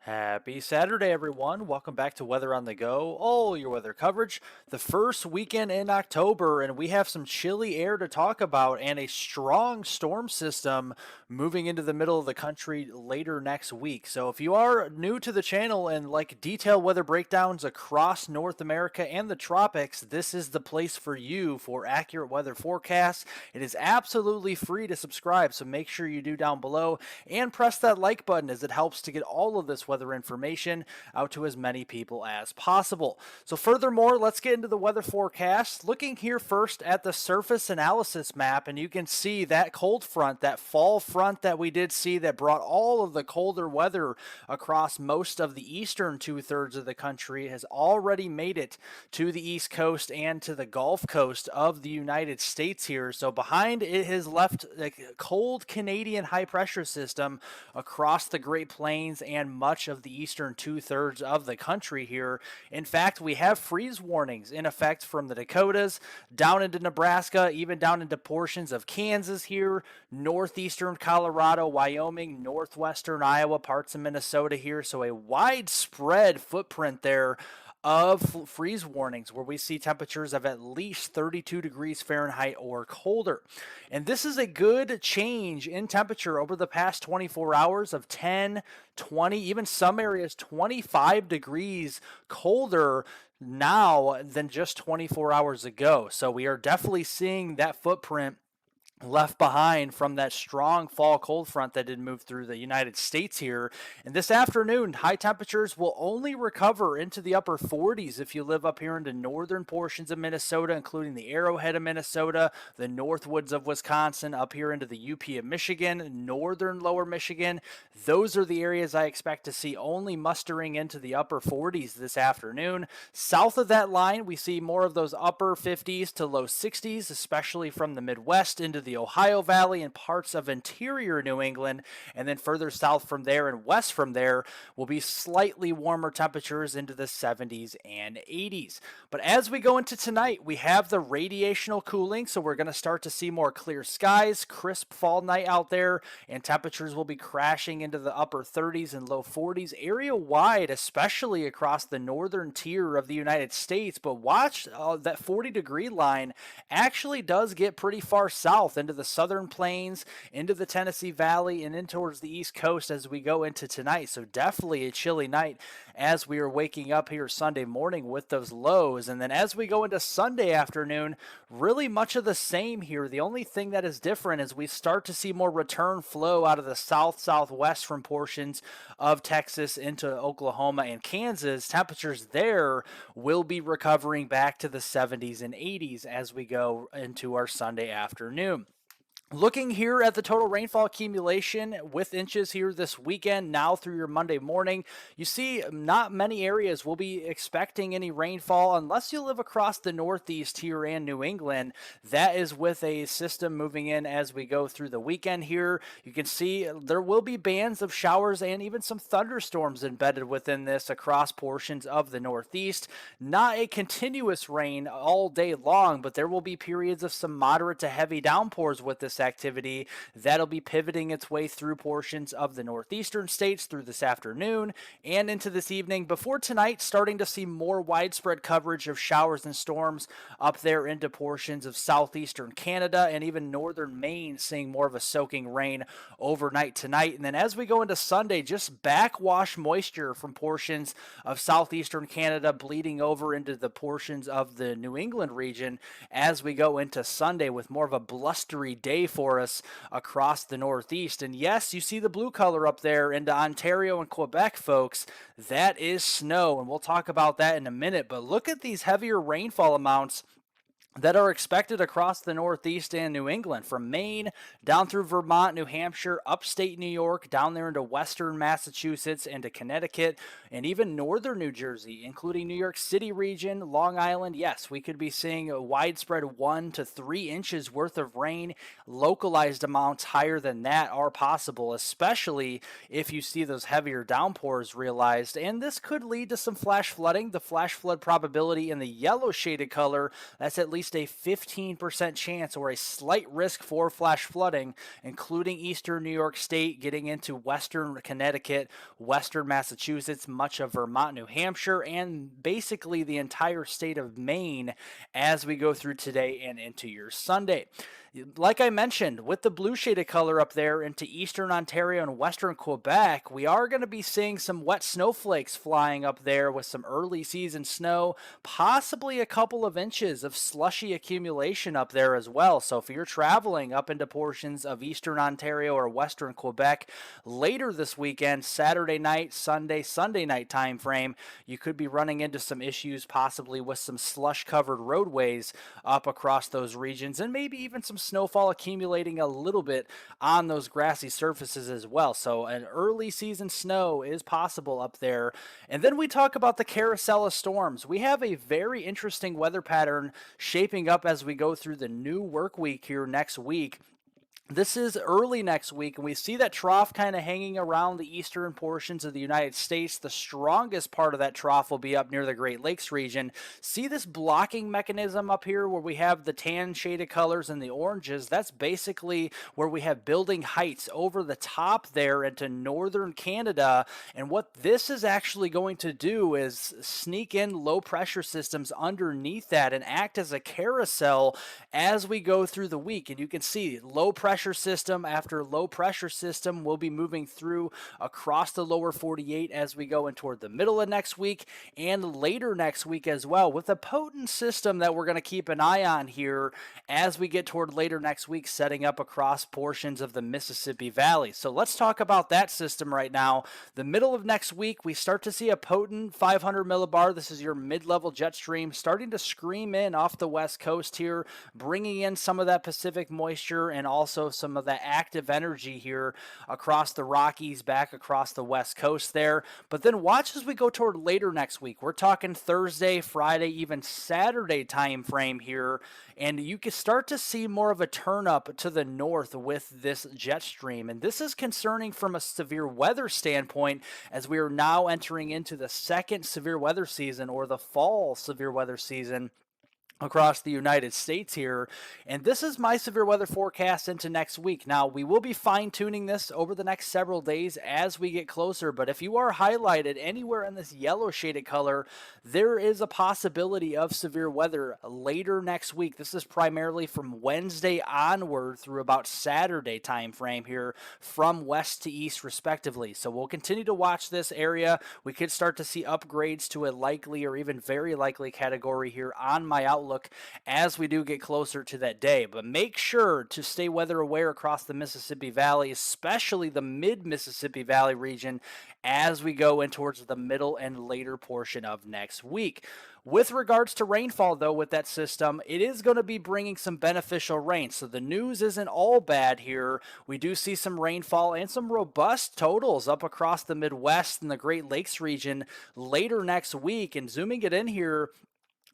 Happy Saturday, everyone. Welcome back to Weather on the Go, all your weather coverage. The first weekend in October, and we have some chilly air to talk about and a strong storm system moving into the middle of the country later next week. So, if you are new to the channel and like detailed weather breakdowns across North America and the tropics, this is the place for you for accurate weather forecasts. It is absolutely free to subscribe, so make sure you do down below and press that like button as it helps to get all of this weather information out to as many people as possible. So furthermore, let's get into the weather forecast. Looking here first at the surface analysis map, and you can see that cold front, that fall front that we did see that brought all of the colder weather across most of the eastern two-thirds of the country has already made it to the east coast and to the Gulf Coast of the United States here. So behind it has left a cold Canadian high pressure system across the Great Plains and much of the eastern two-thirds of the country here. In fact, we have freeze warnings in effect from the Dakotas down into Nebraska, even down into portions of Kansas here, northeastern Colorado, Wyoming, northwestern Iowa, parts of Minnesota here. So a widespread footprint there of freeze warnings where we see temperatures of at least 32 degrees Fahrenheit or colder. And this is a good change in temperature over the past 24 hours of 10, 20, even some areas 25 degrees colder now than just 24 hours ago. So we are definitely seeing that footprint left behind from that strong fall cold front that did move through the United States here. And this afternoon, high temperatures will only recover into the upper 40s if you live up here into northern portions of Minnesota, including the Arrowhead of Minnesota, the Northwoods of Wisconsin, up here into the UP of Michigan, northern lower Michigan. Those are the areas I expect to see only mustering into the upper 40s this afternoon. South of that line, we see more of those upper 50s to low 60s, especially from the Midwest into the Ohio Valley and parts of interior New England. And then further south from there and west from there will be slightly warmer temperatures into the 70s and 80s. But as we go into tonight, we have the radiational cooling, so we're going to start to see more clear skies, crisp fall night out there, and temperatures will be crashing into the upper 30s and low 40s area wide, especially across the northern tier of the United States. But watch that 40-degree line actually does get pretty far south into the southern plains, into the Tennessee Valley, and in towards the East Coast as we go into tonight. So definitely a chilly night as we are waking up here Sunday morning with those lows. And then as we go into Sunday afternoon, really much of the same here. The only thing that is different is we start to see more return flow out of the southwest from portions of Texas into Oklahoma and Kansas. Temperatures there will be recovering back to the 70s and 80s as we go into our Sunday afternoon. Looking here at the total rainfall accumulation with inches here this weekend, now through your Monday morning, you see not many areas will be expecting any rainfall unless you live across the Northeast here and New England. That is with a system moving in as we go through the weekend here. You can see there will be bands of showers and even some thunderstorms embedded within this across portions of the Northeast. Not a continuous rain all day long, but there will be periods of some moderate to heavy downpours with this activity that'll be pivoting its way through portions of the northeastern states through this afternoon and into this evening before tonight starting to see more widespread coverage of showers and storms up there into portions of southeastern Canada and even northern Maine, seeing more of a soaking rain overnight tonight. And then as we go into Sunday, just backwash moisture from portions of southeastern Canada bleeding over into the portions of the New England region as we go into Sunday with more of a blustery day for us across the Northeast. And yes, you see the blue color up there into Ontario and Quebec, folks. That is snow, and we'll talk about that in a minute. But look at these heavier rainfall amounts that are expected across the Northeast and New England, from Maine down through Vermont, New Hampshire, upstate New York, down there into western Massachusetts, into Connecticut, and even northern New Jersey, including New York City region, Long Island. Yes, we could be seeing a widespread 1 to 3 inches worth of rain. Localized amounts higher than that are possible, especially if you see those heavier downpours realized. And this could lead to some flash flooding. The flash flood probability in the yellow shaded color, that's at least least a 15% chance or a slight risk for flash flooding, including eastern New York State, getting into western Connecticut, western Massachusetts, much of Vermont, New Hampshire, and basically the entire state of Maine as we go through today and into your Sunday. Like I mentioned, with the blue shaded color up there into eastern Ontario and western Quebec, we are going to be seeing some wet snowflakes flying up there with some early season snow, possibly a couple of inches of slushy accumulation up there as well. So if you're traveling up into portions of eastern Ontario or western Quebec later this weekend, Saturday night, Sunday night time frame, you could be running into some issues possibly with some slush covered roadways up across those regions, and maybe even some snowfall accumulating a little bit on those grassy surfaces as well. So an early season snow is possible up there. And then we talk about the carousel of storms. We have a very interesting weather pattern shaping up as we go through the new work week here next week. This is early next week, and we see that trough kind of hanging around the eastern portions of the United States. The strongest part of that trough will be up near the Great Lakes region. See this blocking mechanism up here where we have the tan shaded colors and the oranges? That's basically where we have building heights over the top there into northern Canada. And what this is actually going to do is sneak in low pressure systems underneath that and act as a carousel as we go through the week. And you can see low pressure system after low pressure system will be moving through across the lower 48 as we go in toward the middle of next week and later next week as well, with a potent system that we're going to keep an eye on here as we get toward later next week, setting up across portions of the Mississippi Valley. So let's talk about that system right now. The middle of next week, we start to see a potent 500 millibar. This is your mid-level jet stream starting to scream in off the west coast here, bringing in some of that Pacific moisture and also some of that active energy here across the Rockies, back across the west coast there. But then watch as we go toward later next week. We're talking Thursday, Friday, even Saturday time frame here, and you can start to see more of a turn up to the north with this jet stream. And this is concerning from a severe weather standpoint, as we are now entering into the second severe weather season, or the fall severe weather season, across the United States here. And this is my severe weather forecast into next week. Now, we will be fine-tuning this over the next several days as we get closer, but if you are highlighted anywhere in this yellow shaded color, there is a possibility of severe weather later next week. This is primarily from Wednesday onward through about Saturday time frame here, from west to east respectively. So we'll continue to watch this area. We could start to see upgrades to a likely or even very likely category here on my outlook as we do get closer to that day. But make sure to stay weather aware across the Mississippi Valley, especially the mid-Mississippi Valley region, as we go in towards the middle and later portion of next week. With regards to rainfall, though, with that system, it is going to be bringing some beneficial rain. So the news isn't all bad here. We do see some rainfall and some robust totals up across the Midwest and the Great Lakes region later next week. And zooming it in here,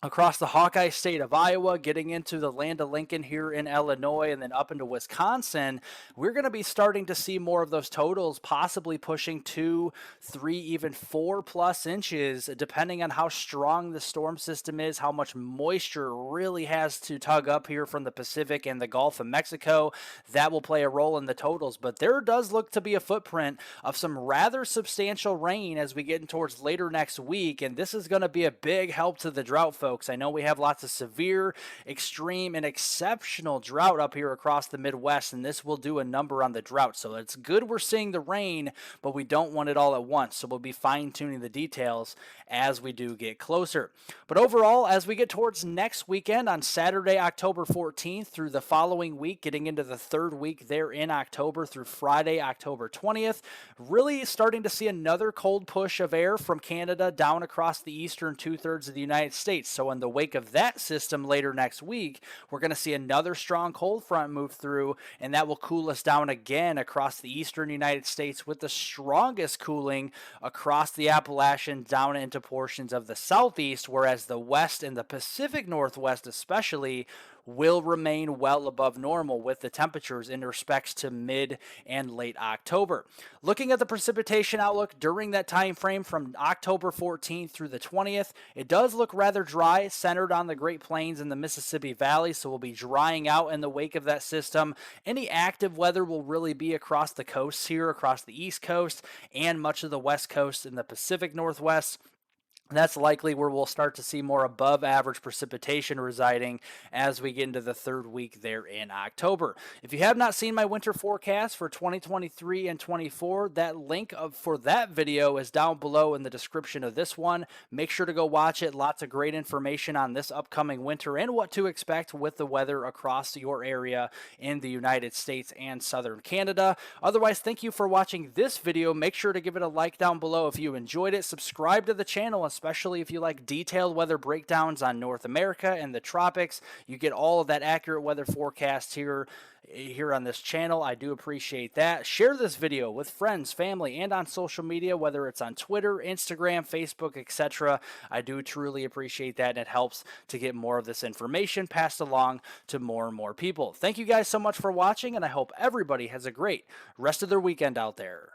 across the Hawkeye state of Iowa, getting into the land of Lincoln here in Illinois, and then up into Wisconsin, we're going to be starting to see more of those totals, possibly pushing 2, 3, even 4+ inches, depending on how strong the storm system is, how much moisture really has to tug up here from the Pacific and the Gulf of Mexico. That will play a role in the totals, but there does look to be a footprint of some rather substantial rain as we get in towards later next week, and this is going to be a big help to the drought, folks. I know we have lots of severe, extreme, and exceptional drought up here across the Midwest, and this will do a number on the drought. So it's good we're seeing the rain, but we don't want it all at once. So we'll be fine-tuning the details as we do get closer. But overall, as we get towards next weekend on Saturday, October 14th through the following week, getting into the third week there in October through Friday, October 20th, really starting to see another cold push of air from Canada down across the eastern two-thirds of the United States. So in the wake of that system later next week, we're going to see another strong cold front move through, and that will cool us down again across the eastern United States, with the strongest cooling across the Appalachian down into portions of the southeast, whereas the west and the Pacific Northwest especially will remain well above normal with the temperatures in respects to mid and late October. Looking at the precipitation outlook during that time frame from October 14th through the 20th, it does look rather dry, centered on the Great Plains and the Mississippi Valley, so we'll be drying out in the wake of that system. Any active weather will really be across the coasts here, across the East Coast and much of the West Coast in the Pacific Northwest. That's likely where we'll start to see more above average precipitation residing as we get into the third week there in October. If you have not seen my winter forecast for 2023 and 24, that link for that video is down below in the description of this one. Make sure to go watch it. Lots of great information on this upcoming winter and what to expect with the weather across your area in the United States and southern Canada. Otherwise, thank you for watching this video. Make sure to give it a like down below if you enjoyed it. Subscribe to the channel, especially if you like detailed weather breakdowns on North America and the tropics. You get all of that accurate weather forecast here on this channel. I do appreciate that. Share this video with friends, family, and on social media, whether it's on Twitter, Instagram, Facebook, etc. I do truly appreciate that, and it helps to get more of this information passed along to more and more people. Thank you guys so much for watching, and I hope everybody has a great rest of their weekend out there.